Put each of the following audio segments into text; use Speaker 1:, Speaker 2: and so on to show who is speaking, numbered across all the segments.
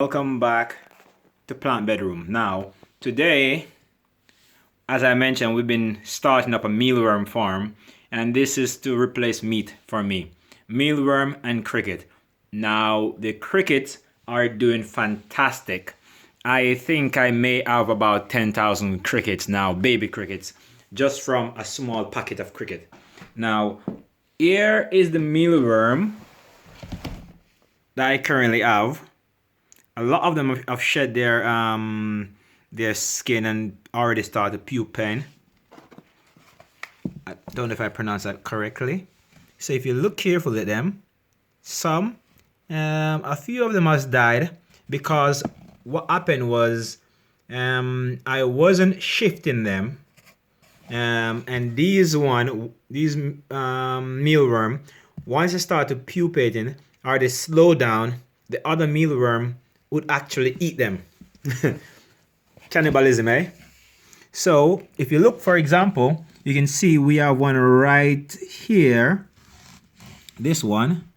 Speaker 1: Welcome back to Plant Bedroom. Now, today, as I mentioned, we've been starting up a mealworm farm, and this is to replace meat for me. Mealworm and cricket. Now, the crickets are doing fantastic. I think I may have about 10,000 crickets now, baby crickets, just from a small packet of cricket. Now, here is the mealworm that I currently have. A lot of them have shed their skin and already started puping. I don't know if I pronounced that correctly. So if you look carefully at them, a few of them has died because what happened was I wasn't shifting them, and these mealworm, once they start pupating or they slow down, the other mealworm would actually eat them. Cannibalism, eh? So if you look, for example, you can see we have one right here. This one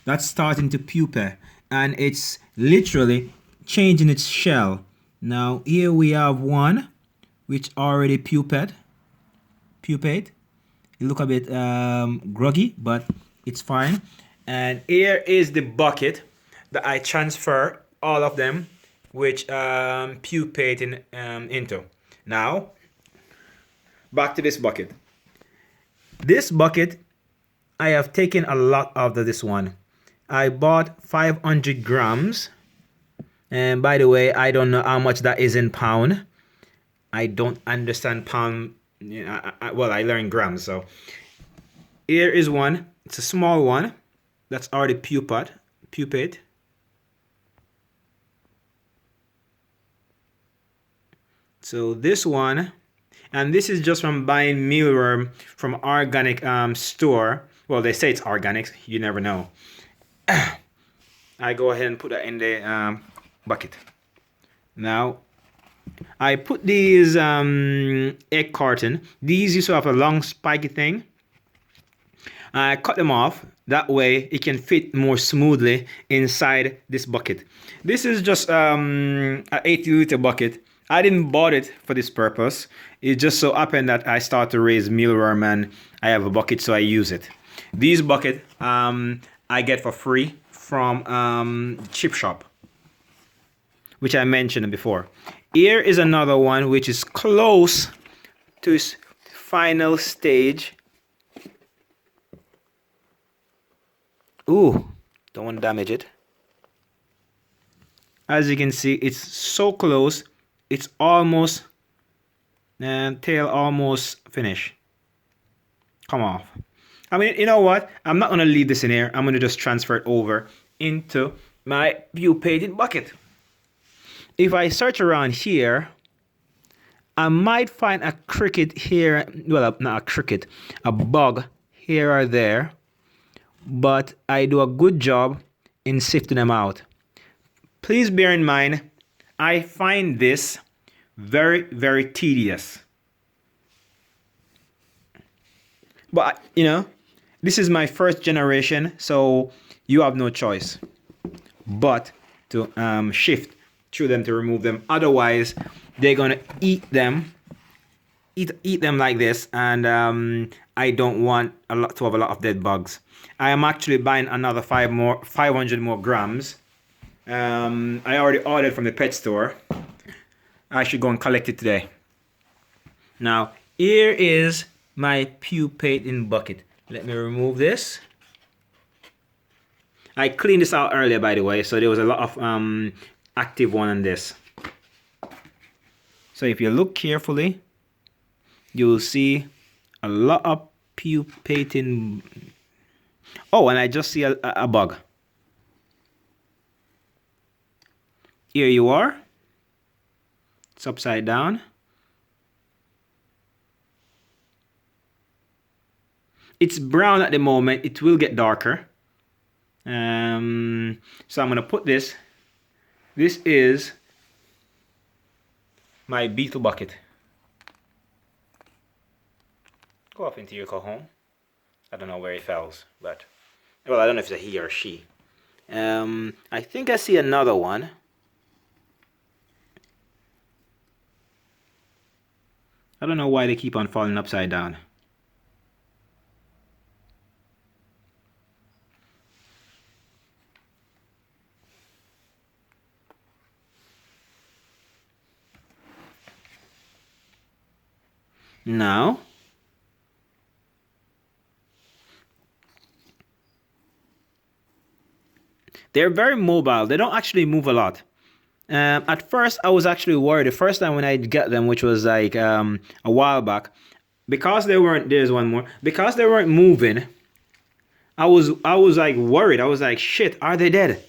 Speaker 1: that's starting to pupa, and it's literally changing its shell. Now here we have one which already pupate. It look a bit groggy, but it's fine. And here is the bucket that I transfer all of them, which pupating into. Now, back to this bucket. This bucket, I have taken a lot of this one. I bought 500 grams. And by the way, I don't know how much that is in pound. I don't understand pound. Well, I learned grams. So here is one. It's a small one that's already pupate. So this one, and this is just from buying mealworm from organic store. Well, they say it's organic. You never know. I go ahead and put that in the bucket. Now, I put these egg carton. These used to have a long spiky thing. I cut them off. That way, it can fit more smoothly inside this bucket. This is just an 80-liter bucket. I didn't bought it for this purpose. It just so happened that I start to raise mealworm and I have a bucket, so I use it. These bucket I get for free from chip shop, which I mentioned before. Here is another one which is close to its final stage. Ooh, don't want to damage it. As you can see, it's so close. It's almost, and tail almost finished. Come off. I mean, you know what? I'm not going to leave this in here. I'm going to just transfer it over into my pupated bucket. If I search around here, I might find a cricket here. Well, not a cricket, a bug here or there. But I do a good job in sifting them out. Please bear in mind, I find this very, very tedious. But, you know, this is my first generation, so you have no choice but to shift through them to remove them. Otherwise, they're going to eat them like this, and I don't want to have a lot of dead bugs. I am actually buying another 500 more grams. I already ordered from the pet store. I should go and collect it today. Now, here is my pupating bucket. Let me remove this. I cleaned this out earlier, by the way, so there was a lot of active one on this. So if you look carefully, you'll see a lot of pupating. Oh, and I just see a bug. Here you are. It's upside down. It's brown at the moment. It will get darker. So I'm going to put this. This is my beetle bucket. Go off into your home. I don't know where he falls, but well, I don't know if it's a he or she. I think I see another one. I don't know why they keep on falling upside down. Now, they're very mobile. They don't actually move a lot. At first, I was actually worried. The first time when I got them, which was like a while back, because they weren't. There's one more. Because they weren't moving, I was like worried. I was like, shit, are they dead?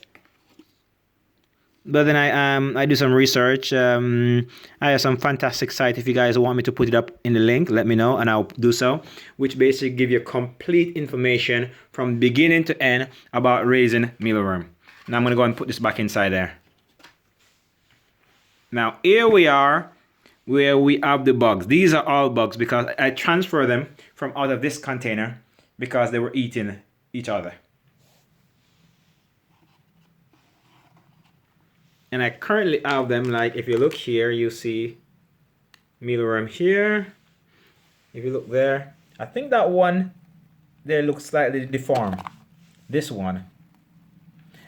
Speaker 1: But then I do some research. I have some fantastic site. If you guys want me to put it up in the link, let me know and I'll do so. Which basically give you complete information from beginning to end about raising mealworm. Now I'm gonna go and put this back inside there. Now here we are where we have the bugs. These are all bugs because I transfer them from out of this container because they were eating each other. And I currently have them, like if you look here, you see mealworm here. If you look there, I think that one there looks slightly deformed. This one.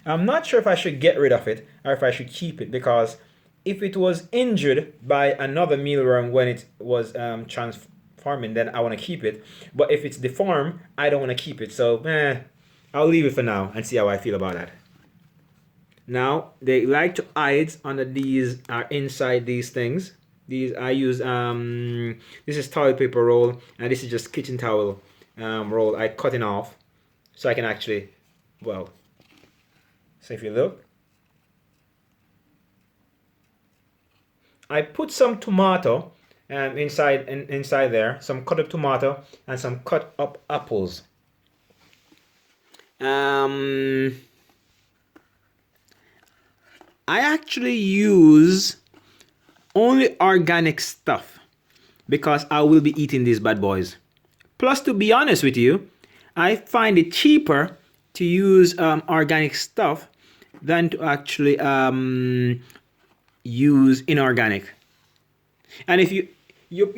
Speaker 1: I'm not sure if I should get rid of it or if I should keep it, because if it was injured by another mealworm when it was transforming, then I want to keep it. But if it's deformed, I don't want to keep it. So, I'll leave it for now and see how I feel about that. Now, they like to hide under these, inside these things. These I use, this is toilet paper roll, and this is just kitchen towel roll. I cut it off so I can actually, well, so if you look, I put some tomato inside there, some cut up tomato and some cut up apples. I actually use only organic stuff because I will be eating these bad boys. Plus, to be honest with you, I find it cheaper to use organic stuff than to actually use inorganic. And if you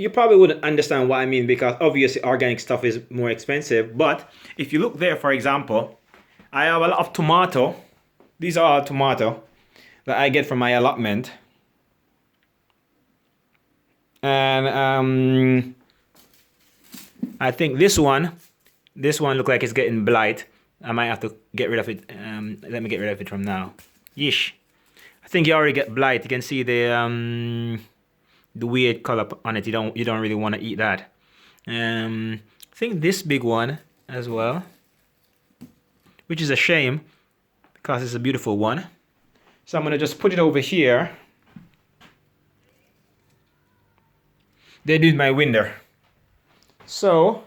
Speaker 1: probably wouldn't understand what I mean, because obviously organic stuff is more expensive. But if you look there, for example, I have a lot of tomato. These are all tomato that I get from my allotment. And I think this one looks like it's getting blight. I might have to get rid of it. Let me get rid of it from now. Yeesh. I think you already get blight. You can see the weird color on it. You don't really want to eat that. I think this big one as well, which is a shame because it's a beautiful one. So I'm gonna just put it over here. They did my window. So,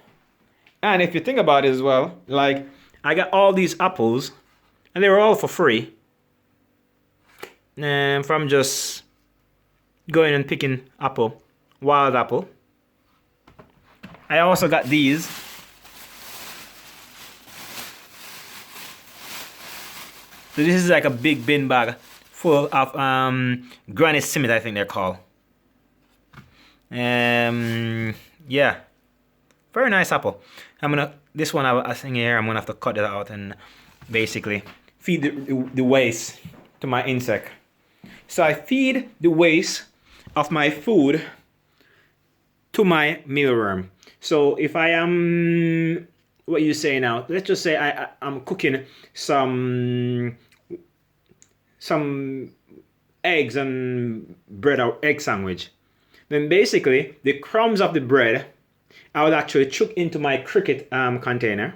Speaker 1: and if you think about it as well, like I got all these apples and they were all for free. And from just going and picking apple, wild apple. I also got these. So this is like a big bin bag full of granite cement, I think they're called. Yeah, very nice apple. This one I think here I'm gonna have to cut it out and basically feed the waste to my insect. So I feed the waste of my food to my mealworm. So if I am, what you say now? Let's just say I'm cooking some eggs and bread or egg sandwich. Then basically the crumbs of the bread I would actually chuck into my cricket container,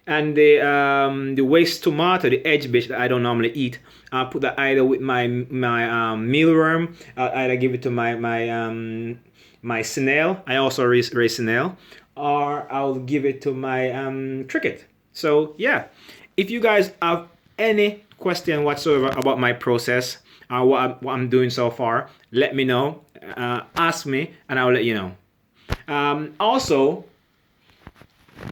Speaker 1: and the waste tomato, the edge bit that I don't normally eat, I'll put that either with my mealworm. I'll either give it to my snail. I also raise snail, or I'll give it to my cricket. So yeah, if you guys have any question whatsoever about my process or what I'm doing so far, let me know. Ask me and I'll let you know. Also,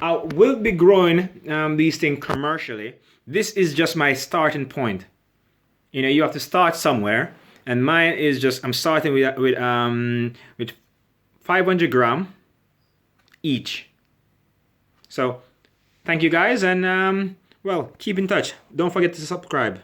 Speaker 1: I will be growing these things commercially, this is just my starting point. You know, you have to start somewhere, and mine is just, I'm starting with 500 gram each. So thank you guys, and well, keep in touch. Don't forget to subscribe.